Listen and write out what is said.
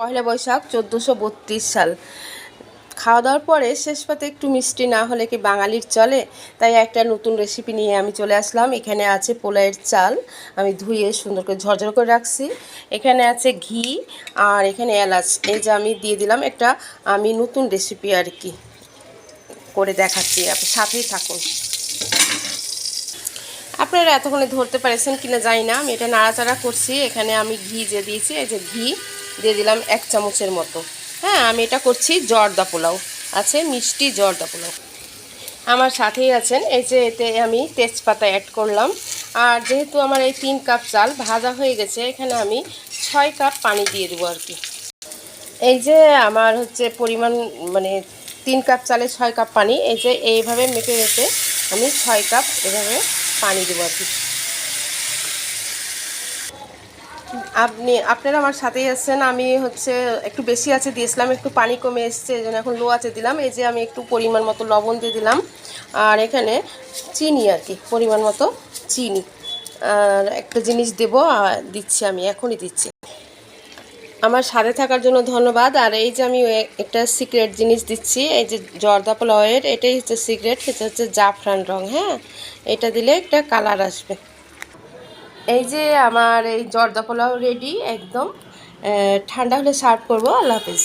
পয়লা বৈশাখ 1432 সাল। খাওয়া দাওয়ার পরে শেষ পাতে একটু মিষ্টি না হলে কি বাঙালির চলে? তাই একটা নতুন রেসিপি নিয়ে আমি চলে আসলাম। এখানে আছে পোলাওয়ের চাল, আমি ধুয়ে সুন্দর করে ঝরঝর করে রাখছি। এখানে আছে ঘি আর এখানে এলাচ, এই যে আমি দিয়ে দিলাম একটা। আমি নতুন রেসিপি আর কি করে দেখাচ্ছি, আপনি সাথেই থাকুন। আপনারা এতক্ষণে ধরতে পেরেছেন কিনা জানি না, আমি এটা নাড়াচাড়া করছি। এখানে আমি ঘি যে দিয়েছি, এই যে ঘি দিয়ে দিলাম 1 চামচের মতো। হ্যাঁ, আমি এটা করছি জর্দা পোলাও, আছে মিষ্টি জর্দা পোলাও। আমার সাথেই আছেন, এই যে এতে আমি তেজপাতা অ্যাড করলাম। আর যেহেতু আমার এই 3 কাপ চাল ভাজা হয়ে গেছে, এখানে আমি 6 কাপ পানি দিয়ে দেবো আর কি। এই যে আমার হচ্ছে পরিমাণ, মানে 3 কাপ চালে 6 কাপ পানি। এই যে এইভাবে মেপে মেপে আমি 6 কাপ এভাবে পানি দেবো আর কি। আপনারা আমার সাথেই আছেন। আমি হচ্ছে একটু বেশি আছে দিয়েছিলাম, একটু পানি কমে এসছে, এই জন্য এখন লো আছে দিলাম। এই যে আমি একটু পরিমাণ মতো লবণ দিয়ে দিলাম, আর এখানে চিনি আর কি, পরিমাণ মতো চিনি। আর একটা জিনিস দেবো, দিচ্ছি, আমি এখনই দিচ্ছি। আমার সাথে থাকার জন্য ধন্যবাদ। আর এই যে আমি একটা সিক্রেট জিনিস দিচ্ছি, এই যে জর্দা পোলাওয়ের, এটাই হচ্ছে সিক্রেট, সেটা হচ্ছে জাফরান রং। হ্যাঁ, এটা দিলে একটা কালার আসবে। এই যে আমার এই জর্দা পোলাও রেডি একদম। ঠান্ডা হলে সার্ভ করবো। আল্লাহ হাফেজ।